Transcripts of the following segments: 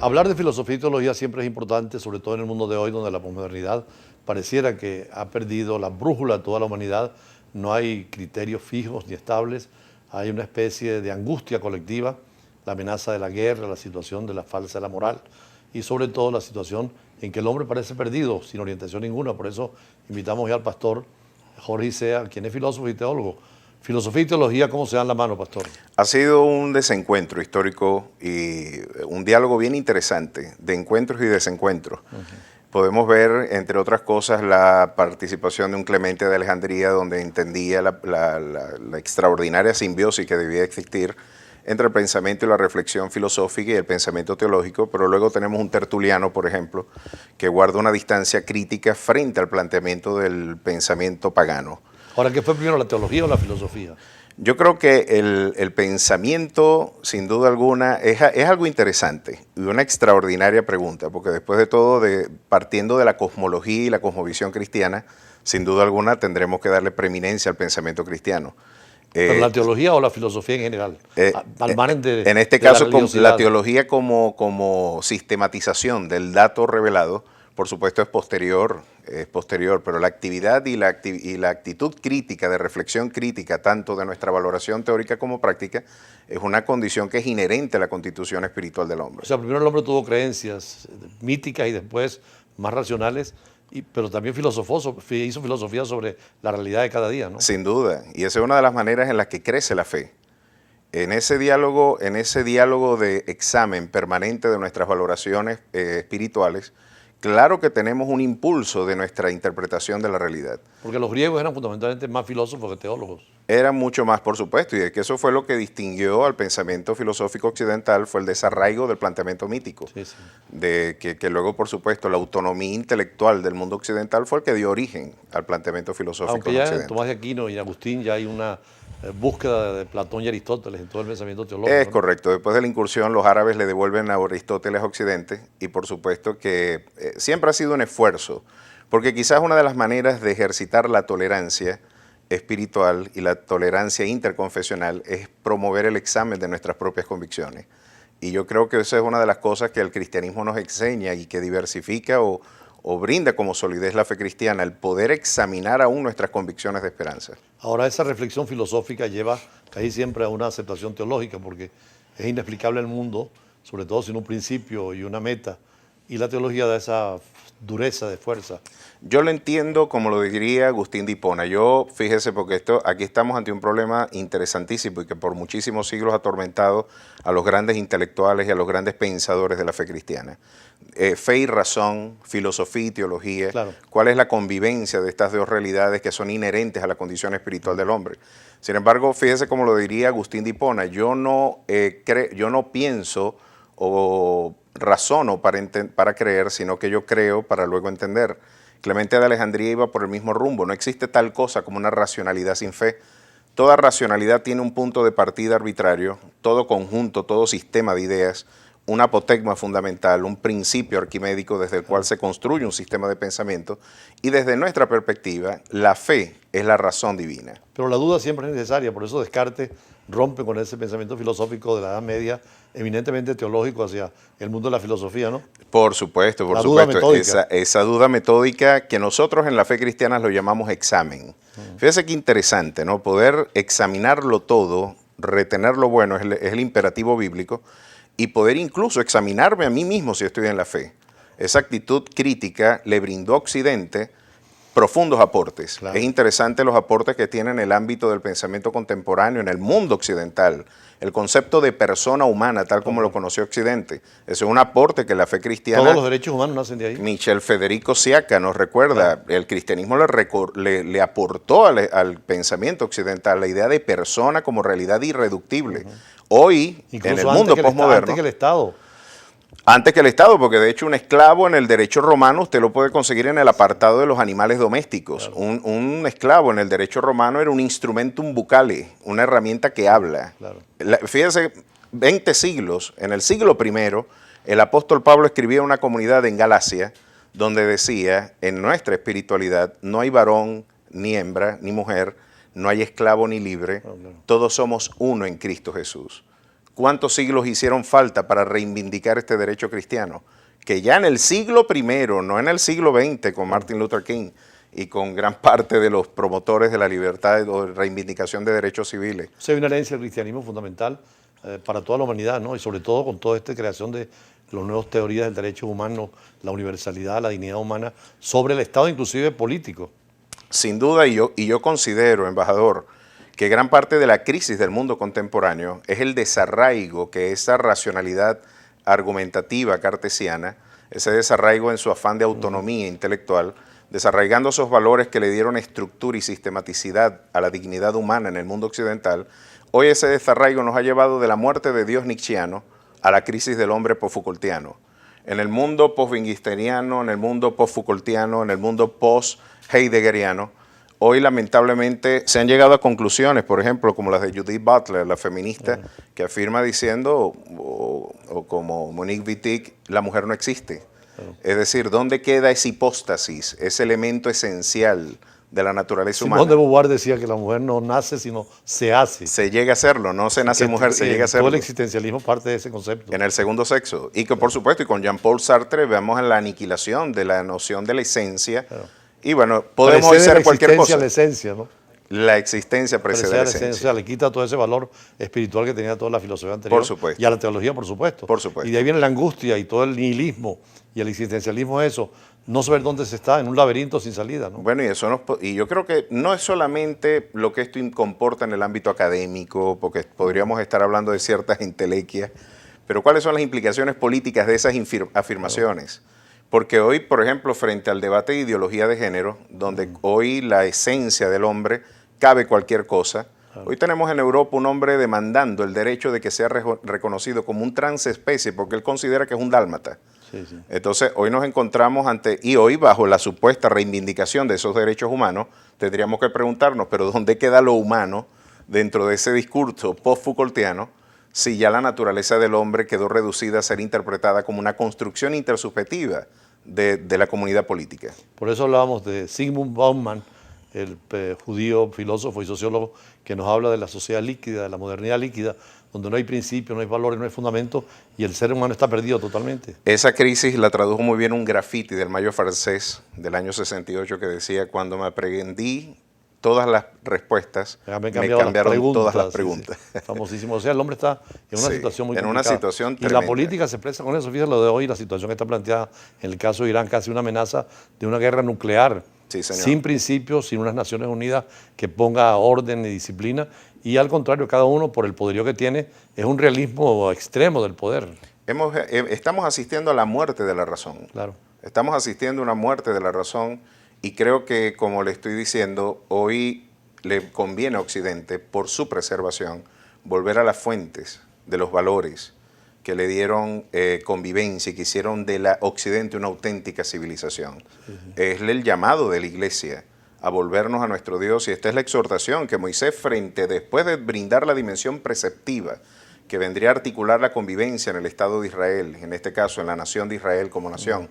Hablar de filosofía y teología siempre es importante, sobre todo en el mundo de hoy, donde la posmodernidad pareciera que ha perdido la brújula de toda la humanidad. No hay criterios fijos ni estables, hay una especie de angustia colectiva, la amenaza de la guerra, la situación de la falsa de la moral y sobre todo la situación en que el hombre parece perdido, sin orientación ninguna. Por eso invitamos ya al pastor Jorge Isea, quien es filósofo y teólogo. Filosofía y teología, ¿cómo se dan la mano, pastor? Ha sido un desencuentro histórico y un diálogo bien interesante de encuentros y desencuentros. Podemos ver, entre otras cosas, la participación de un Clemente de Alejandría, donde entendía la extraordinaria simbiosis que debía existir entre el pensamiento y la reflexión filosófica y el pensamiento teológico, pero luego tenemos un Tertuliano, por ejemplo, que guarda una distancia crítica frente al planteamiento del pensamiento pagano. Ahora, ¿qué fue primero, la teología o la filosofía? Yo creo que el pensamiento, sin duda alguna, es algo interesante y una extraordinaria pregunta, porque después de todo, partiendo de la cosmología y la cosmovisión cristiana, sin duda alguna tendremos que darle preeminencia al pensamiento cristiano. ¿Pero la teología o la filosofía en general? Al margen en este caso, la teología como sistematización del dato revelado, por supuesto es posterior, pero la actividad y la actitud crítica, de reflexión crítica, tanto de nuestra valoración teórica como práctica, es una condición que es inherente a la constitución espiritual del hombre. O sea, primero el hombre tuvo creencias míticas y después más racionales, pero también hizo filosofía sobre la realidad de cada día, ¿no? Sin duda, y esa es una de las maneras en las que crece la fe. En ese diálogo de examen permanente de nuestras valoraciones espirituales, claro que tenemos un impulso de nuestra interpretación de la realidad. Porque los griegos eran fundamentalmente más filósofos que teólogos. Eran mucho más, por supuesto, y es que eso fue lo que distinguió al pensamiento filosófico occidental, fue el desarraigo del planteamiento mítico. Sí, sí. Que luego, por supuesto, la autonomía intelectual del mundo occidental fue el que dio origen al planteamiento filosófico Aunque ya occidental. en Tomás de Aquino y en Agustín ya hay una búsqueda de Platón y Aristóteles en todo el pensamiento teológico. Es correcto. Después de la incursión, los árabes le devuelven a Aristóteles a Occidente y por supuesto que siempre ha sido un esfuerzo, porque quizás una de las maneras de ejercitar la tolerancia espiritual y la tolerancia interconfesional es promover el examen de nuestras propias convicciones. Y yo creo que esa es una de las cosas que el cristianismo nos enseña y que diversifica o brinda como solidez la fe cristiana, el poder examinar aún nuestras convicciones de esperanza. Ahora, esa reflexión filosófica lleva casi siempre a una aceptación teológica, porque es inexplicable el mundo, sobre todo sin un principio y una meta, y la teología da esa dureza de fuerza. Yo lo entiendo como lo diría Agustín de Hipona. Fíjese, porque aquí estamos ante un problema interesantísimo y que por muchísimos siglos ha atormentado a los grandes intelectuales y a los grandes pensadores de la fe cristiana. Fe y razón, filosofía y teología, claro. ¿Cuál es la convivencia de estas dos realidades que son inherentes a la condición espiritual del hombre? Sin embargo, fíjese como lo diría Agustín de Hipona, yo no pienso o razono para creer, sino que yo creo para luego entender. Clemente de Alejandría iba por el mismo rumbo. No existe tal cosa como una racionalidad sin fe. Toda racionalidad tiene un punto de partida arbitrario, todo conjunto, todo sistema de ideas, un apotegma fundamental, un principio arquimédico desde el cual se construye un sistema de pensamiento, y desde nuestra perspectiva, la fe es la razón divina. Pero la duda siempre es necesaria, por eso Descartes rompe con ese pensamiento filosófico de la Edad Media, eminentemente teológico, hacia el mundo de la filosofía, ¿no? Por supuesto, por supuesto. Esa duda metódica que nosotros en la fe cristiana lo llamamos examen. Fíjese qué interesante, ¿no? Poder examinarlo todo, retener lo bueno, es el imperativo bíblico, y poder incluso examinarme a mí mismo si estoy en la fe. Esa actitud crítica le brindó a Occidente profundos aportes. Claro. Es interesante los aportes que tiene en el ámbito del pensamiento contemporáneo, en el mundo occidental. El concepto de persona humana, tal como lo conoció Occidente. Ese es un aporte que la fe cristiana... Todos los derechos humanos nacen de ahí. Michel Federico Siaka nos recuerda, el cristianismo le aportó al pensamiento occidental la idea de persona como realidad irreductible. Hoy, incluso en el mundo postmoderno... Antes que el Estado. Antes que el Estado, porque de hecho un esclavo en el derecho romano usted lo puede conseguir en el apartado de los animales domésticos. Claro. Un esclavo en el derecho romano era un instrumentum bucale, una herramienta que habla. Claro. Fíjense, 20 siglos, en el siglo I, el apóstol Pablo escribía una comunidad en Galacia donde decía, en nuestra espiritualidad no hay varón, ni hembra, ni mujer, no hay esclavo ni libre, todos somos uno en Cristo Jesús. ¿Cuántos siglos hicieron falta para reivindicar este derecho cristiano? Que ya en el siglo I, no en el siglo XX, con Martin Luther King y con gran parte de los promotores de la libertad o reivindicación de derechos civiles. O sea, hay una herencia del cristianismo fundamental para toda la humanidad, ¿no? Y sobre todo con toda esta creación de las nuevas teorías del derecho humano, la universalidad, la dignidad humana, sobre el Estado inclusive político. Sin duda, y yo considero, embajador, que gran parte de la crisis del mundo contemporáneo es el desarraigo que esa racionalidad argumentativa cartesiana, ese desarraigo en su afán de autonomía intelectual, desarraigando esos valores que le dieron estructura y sistematicidad a la dignidad humana en el mundo occidental, hoy ese desarraigo nos ha llevado de la muerte de Dios nietzscheano a la crisis del hombre post-Foucaultiano. En el mundo post-wingisteniano, en el mundo post-Foucaultiano, en el mundo post-heideggeriano, hoy lamentablemente se han llegado a conclusiones, por ejemplo, como las de Judith Butler, la feminista, que afirma diciendo, o como Monique Wittig, la mujer no existe. Es decir, ¿dónde queda esa hipóstasis, ese elemento esencial de la naturaleza humana? Simone de Beauvoir decía que la mujer no nace, sino se hace. Se llega a serlo, no se nace mujer, se llega a serlo. Todo el existencialismo parte de ese concepto. En el segundo sexo. Y que por supuesto, y con Jean-Paul Sartre vemos en la aniquilación de la noción de la esencia. Claro. Y bueno, podemos hoy ser cualquier cosa. La existencia, ¿no? La existencia precede la esencia. O sea, le quita todo ese valor espiritual que tenía toda la filosofía anterior. Por supuesto. Y a la teología, por supuesto. Por supuesto. Y de ahí viene la angustia y todo el nihilismo y el existencialismo, eso. No saber dónde se está, en un laberinto sin salida, ¿no? Bueno, y yo creo que no es solamente lo que esto comporta en el ámbito académico, porque podríamos estar hablando de ciertas entelequias, pero ¿cuáles son las implicaciones políticas de esas afirmaciones? Porque hoy, por ejemplo, frente al debate de ideología de género, donde hoy la esencia del hombre cabe cualquier cosa, hoy tenemos en Europa un hombre demandando el derecho de que sea reconocido como un transespecie, porque él considera que es un dálmata. Sí, sí. Entonces, hoy nos encontramos y hoy bajo la supuesta reivindicación de esos derechos humanos, tendríamos que preguntarnos, pero ¿dónde queda lo humano dentro de ese discurso post-Foucaultiano si ya la naturaleza del hombre quedó reducida a ser interpretada como una construcción intersubjetiva de la comunidad política? Por eso hablábamos de Zygmunt Bauman, el judío filósofo y sociólogo que nos habla de la sociedad líquida, de la modernidad líquida, donde no hay principios, no hay valores, no hay fundamentos y el ser humano está perdido totalmente. Esa crisis la tradujo muy bien un graffiti del mayo francés del año 68 que decía: cuando me aprendí todas las respuestas, me cambiaron todas las preguntas. Sí, sí. Famosísimo. O sea, el hombre está en una situación muy complicada. En una situación y tremenda. la política se expresa con eso. Fíjate lo de hoy, la situación que está planteada en el caso de Irán, casi una amenaza de una guerra nuclear. Sí, señor. Sin principios, sin unas Naciones Unidas que ponga orden y disciplina. Y al contrario, cada uno, por el poderío que tiene, es un realismo extremo del poder. Estamos asistiendo a la muerte de la razón. Claro. Estamos asistiendo a una muerte de la razón y creo que, como le estoy diciendo, hoy le conviene a Occidente, por su preservación, volver a las fuentes de los valores que le dieron convivencia y que hicieron de la Occidente una auténtica civilización. Sí. Es el llamado de la Iglesia a volvernos a nuestro Dios, y esta es la exhortación que Moisés, después de brindar la dimensión preceptiva que vendría a articular la convivencia en el Estado de Israel, en este caso en la nación de Israel como nación,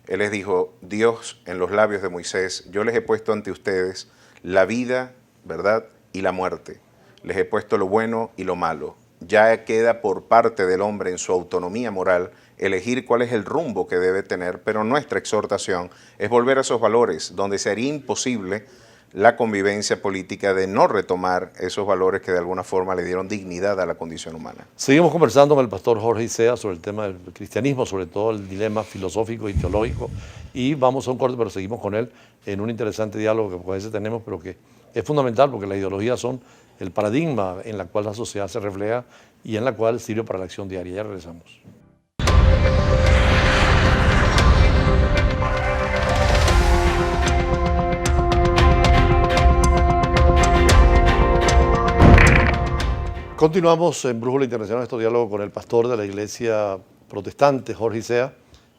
él les dijo: Dios, en los labios de Moisés, yo les he puesto ante ustedes la vida, ¿verdad?, y la muerte. Les he puesto lo bueno y lo malo. Ya queda por parte del hombre en su autonomía moral elegir cuál es el rumbo que debe tener, pero nuestra exhortación es volver a esos valores donde sería imposible la convivencia política de no retomar esos valores que de alguna forma le dieron dignidad a la condición humana. Seguimos conversando con el pastor Jorge Isea sobre el tema del cristianismo, sobre todo el dilema filosófico y teológico, y vamos a un corte, pero seguimos con él en un interesante diálogo que a veces tenemos, pero que es fundamental porque las ideologías son el paradigma en la cual la sociedad se refleja y en la cual sirve para la acción diaria. Ya regresamos. Continuamos en Brújula Internacional, nuestro diálogo con el pastor de la iglesia protestante, Jorge Isea,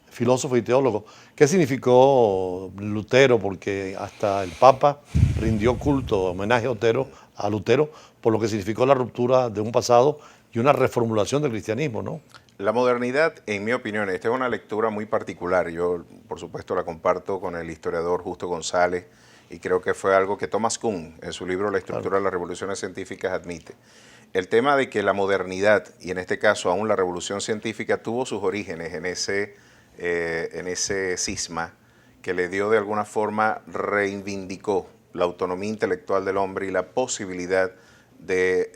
filósofo y teólogo. ¿Qué significó Lutero? Porque hasta el Papa rindió culto, homenaje a Lutero, por lo que significó la ruptura de un pasado y una reformulación del cristianismo, ¿no? La modernidad, en mi opinión, esta es una lectura muy particular. Yo, por supuesto, la comparto con el historiador Justo González y creo que fue algo que Thomas Kuhn, en su libro La estructura de las revoluciones científicas, admite. El tema de que la modernidad, y en este caso aún la revolución científica, tuvo sus orígenes en ese cisma que le dio de alguna forma, reivindicó la autonomía intelectual del hombre y la posibilidad de,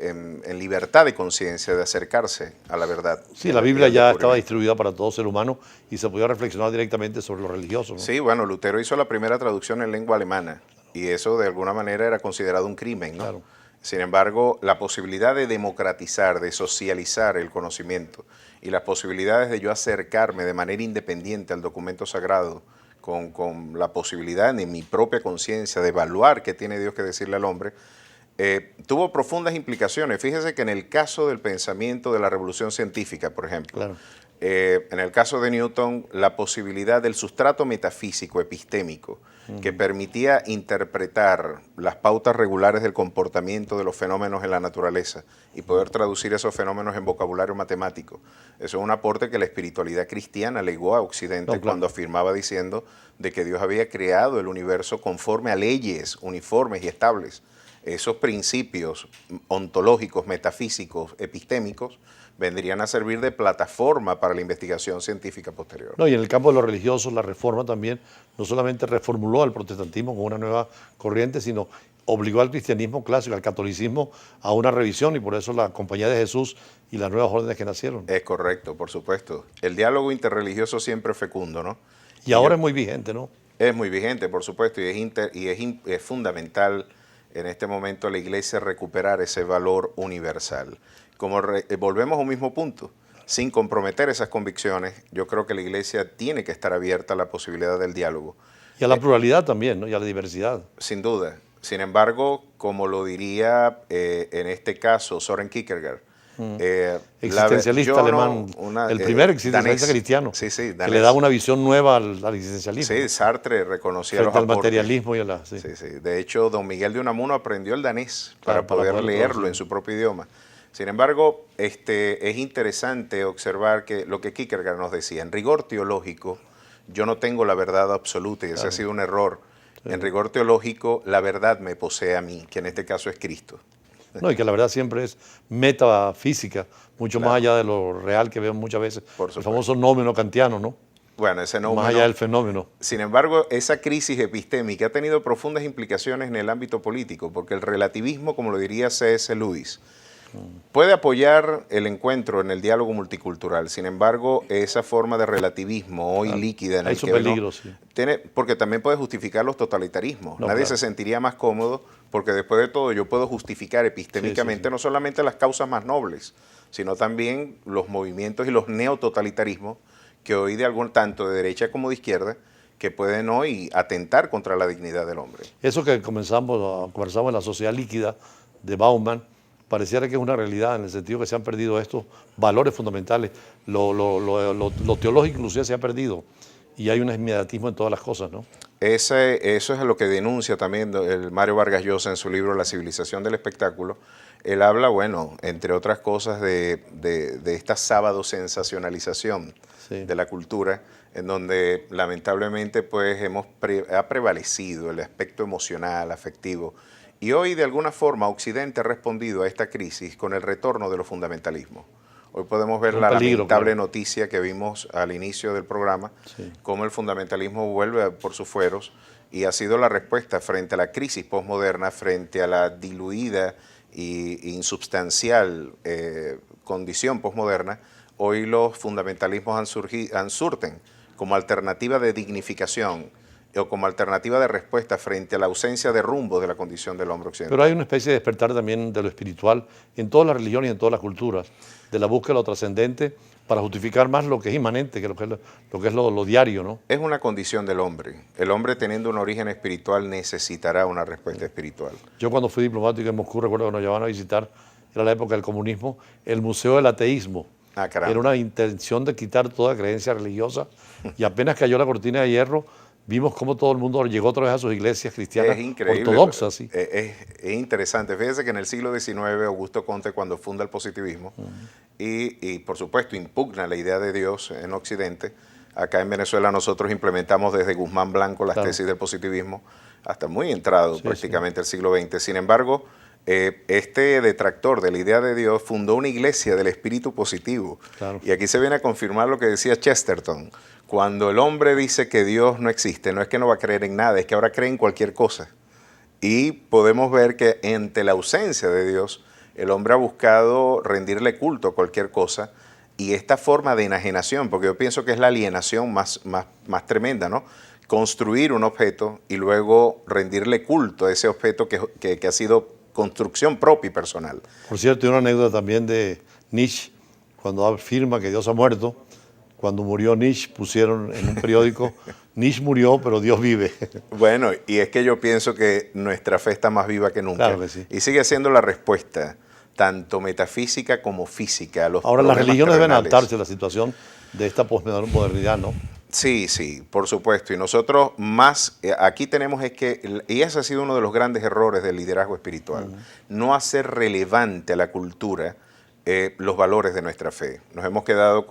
en libertad de conciencia, de acercarse a la verdad. Sí, la Biblia ya estaba distribuida para todo ser humano y se podía reflexionar directamente sobre lo religioso, ¿no? Sí, bueno, Lutero hizo la primera traducción en lengua alemana y eso de alguna manera era considerado un crimen, ¿no? Claro. Sin embargo, la posibilidad de democratizar, de socializar el conocimiento y las posibilidades de yo acercarme de manera independiente al documento sagrado, con la posibilidad de mi propia conciencia de evaluar qué tiene Dios que decirle al hombre, tuvo profundas implicaciones. Fíjese que en el caso del pensamiento de la revolución científica, por ejemplo, Claro. En el caso de Newton, la posibilidad del sustrato metafísico epistémico que permitía interpretar las pautas regulares del comportamiento de los fenómenos en la naturaleza y poder traducir esos fenómenos en vocabulario matemático. Eso es un aporte que la espiritualidad cristiana legó a Occidente cuando afirmaba diciendo de que Dios había creado el universo conforme a leyes uniformes y estables. Esos principios ontológicos, metafísicos, epistémicos, vendrían a servir de plataforma para la investigación científica posterior. No, y en el campo de los religiosos, la Reforma también no solamente reformuló al protestantismo con una nueva corriente, sino obligó al cristianismo clásico, al catolicismo, a una revisión, y por eso la Compañía de Jesús y las nuevas órdenes que nacieron. Es correcto, por supuesto. El diálogo interreligioso siempre es fecundo, ¿no? Y ahora es muy vigente, ¿no? Es muy vigente, por supuesto, y es fundamental en este momento la Iglesia recuperar ese valor universal. Volvemos a un mismo punto, sin comprometer esas convicciones, yo creo que la Iglesia tiene que estar abierta a la posibilidad del diálogo. Y a la pluralidad también, ¿no? Y a la diversidad. Sin duda. Sin embargo, como lo diría en este caso Soren Kierkegaard, existencialista alemán, el primer existencialista danés, cristiano, sí, que le daba una visión nueva al existencialismo. Sí, Sartre reconocía frente los al aportes. materialismo y a la... Sí. Sí, sí. De hecho, don Miguel de Unamuno aprendió el danés para poder leerlo en su propio idioma. Sin embargo, es interesante observar que lo que Kierkegaard nos decía, en rigor teológico, yo no tengo la verdad absoluta y ese ha sido un error. Sí. En rigor teológico, la verdad me posee a mí, que en este caso es Cristo. No, y que la verdad siempre es metafísica, mucho más allá de lo real que vemos muchas veces. El famoso nómeno kantiano, ¿no? Bueno, ese nómeno. Más allá del fenómeno. Sin embargo, esa crisis epistémica ha tenido profundas implicaciones en el ámbito político, porque el relativismo, como lo diría C.S. Lewis, puede apoyar el encuentro en el diálogo multicultural. Sin embargo, esa forma de relativismo hoy líquida en el que peligro, sí. Porque también puede justificar los totalitarismos. Nadie se sentiría más cómodo porque después de todo yo puedo justificar epistémicamente no solamente las causas más nobles, sino también los movimientos y los neototalitarismos que hoy tanto de derecha como de izquierda que pueden hoy atentar contra la dignidad del hombre. Eso que conversamos en la sociedad líquida de Bauman, pareciera que es una realidad en el sentido que se han perdido estos valores fundamentales. Lo teológico inclusive se ha perdido y hay un inmediatismo en todas las cosas, ¿no? Eso es lo que denuncia también el Mario Vargas Llosa en su libro La civilización del espectáculo. Él habla, bueno, entre otras cosas, de esta sábado sensacionalización de la cultura, en donde lamentablemente pues ha prevalecido el aspecto emocional, afectivo. Y hoy, de alguna forma, Occidente ha respondido a esta crisis con el retorno de los fundamentalismos. Hoy podemos ver la lamentable noticia que vimos al inicio del programa, cómo el fundamentalismo vuelve por sus fueros y ha sido la respuesta frente a la crisis posmoderna, frente a la diluida e insubstancial condición posmoderna. Hoy los fundamentalismos surten como alternativa de dignificación o como alternativa de respuesta frente a la ausencia de rumbo de la condición del hombre occidental. Pero hay una especie de despertar también de lo espiritual en todas las religiones y en todas las culturas, de la búsqueda de lo trascendente para justificar más lo que es inmanente que lo que es lo diario, ¿no? Es una condición del hombre. El hombre, teniendo un origen espiritual, necesitará una respuesta espiritual. Yo cuando fui diplomático en Moscú, recuerdo que nos llevaban a visitar, era la época del comunismo, el Museo del Ateísmo. Era una intención de quitar toda creencia religiosa y apenas cayó la cortina de hierro, vimos cómo todo el mundo llegó otra vez a sus iglesias cristianas ortodoxas. ¿Sí? Es interesante. Fíjese que en el siglo XIX, Augusto Comte, cuando funda el positivismo, y por supuesto impugna la idea de Dios en Occidente, acá en Venezuela nosotros implementamos desde Guzmán Blanco las tesis del positivismo, hasta muy entrado Sí, prácticamente el siglo XX. Sin embargo, este detractor de la idea de Dios fundó una iglesia del espíritu positivo. claro. Y aquí se viene a confirmar lo que decía Chesterton. Cuando el hombre dice que Dios no existe, no es que no va a creer en nada, es que ahora cree en cualquier cosa. Y podemos ver que ante la ausencia de Dios, el hombre ha buscado rendirle culto a cualquier cosa. Y esta forma de enajenación, porque yo pienso que es la alienación más tremenda, ¿no? Construir un objeto y luego rendirle culto a ese objeto que ha sido construcción propia y personal. Por cierto, hay una anécdota también de Nietzsche, cuando afirma que Dios ha muerto. Cuando murió Nietzsche, pusieron en un periódico, Nietzsche murió, pero Dios vive. Bueno, y es que yo pienso que nuestra fe está más viva que nunca. Claro que sí. Y sigue siendo la respuesta, tanto metafísica como física, a los Ahora, las problemas religiones deben terrenales. adaptarse a la situación de esta posmodernidad, ¿no? Sí, sí, por supuesto. Y nosotros más, aquí tenemos es que, y ese ha sido uno de los grandes errores del liderazgo espiritual, no hacer relevante a la cultura los valores de nuestra fe. Nos hemos quedado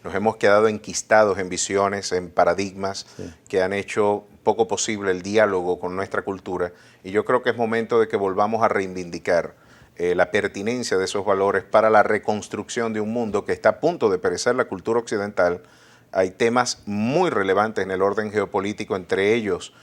nos hemos quedado enquistados en visiones, en paradigmas que han hecho poco posible el diálogo con nuestra cultura. Y yo creo que es momento de que volvamos a reivindicar la pertinencia de esos valores para la reconstrucción de un mundo que está a punto de perecer la cultura occidental. Hay temas muy relevantes en el orden geopolítico, entre ellos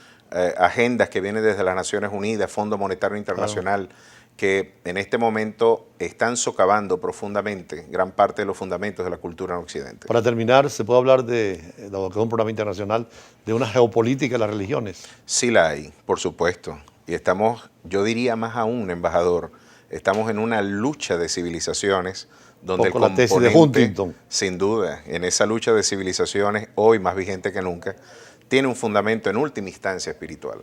agendas que vienen desde las Naciones Unidas, Fondo Monetario Internacional, que en este momento están socavando profundamente gran parte de los fundamentos de la cultura en Occidente. Para terminar, ¿se puede hablar de un programa internacional de una geopolítica de las religiones? Sí la hay, por supuesto. Y estamos, yo diría más aún, embajador, estamos en una lucha de civilizaciones donde el la tesis de componente, Huntington. sin duda, en esa lucha de civilizaciones, hoy más vigente que nunca, tiene un fundamento en última instancia espiritual.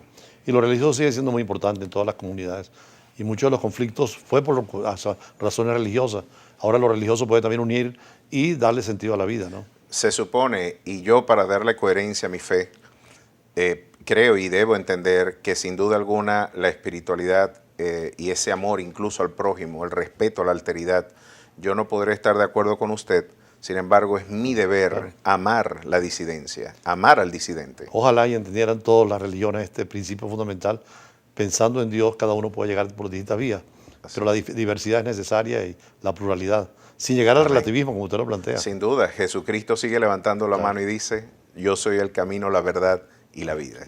Y lo religioso sigue siendo muy importante en todas las comunidades. Y muchos de los conflictos fue por razones religiosas. Ahora lo religioso puede también unir y darle sentido a la vida, ¿no? Se supone, y yo para darle coherencia a mi fe, creo y debo entender que sin duda alguna la espiritualidad y ese amor incluso al prójimo, el respeto a la alteridad, yo no podré estar de acuerdo con usted. Sin embargo, es mi deber amar la disidencia, amar al disidente. Ojalá y entendieran todas las religiones este principio fundamental. Pensando en Dios, cada uno puede llegar por distintas vías. Pero la diversidad es necesaria y la pluralidad, sin llegar al relativismo, como usted lo plantea. Sin duda, Jesucristo sigue levantando la mano y dice, yo soy el camino, la verdad y la vida.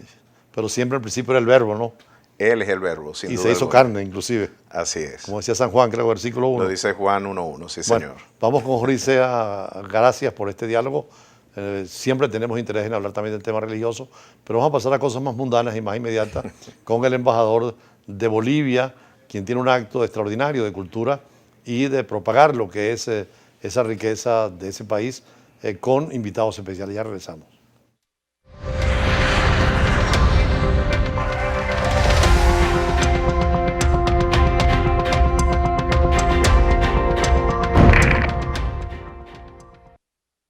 Pero siempre al principio era el verbo, ¿no? Él es el verbo, sin duda. Y se hizo carne, inclusive. Así es. Como decía San Juan, creo, versículo 1. Lo dice Juan 1.1, sí, bueno, señor. Vamos con Jorge Isea, gracias por este diálogo. Siempre tenemos interés en hablar también del tema religioso, pero vamos a pasar a cosas más mundanas y más inmediatas con el embajador de Bolivia, quien tiene un acto extraordinario de cultura y de propagar lo que es esa riqueza de ese país con invitados especiales. Ya regresamos.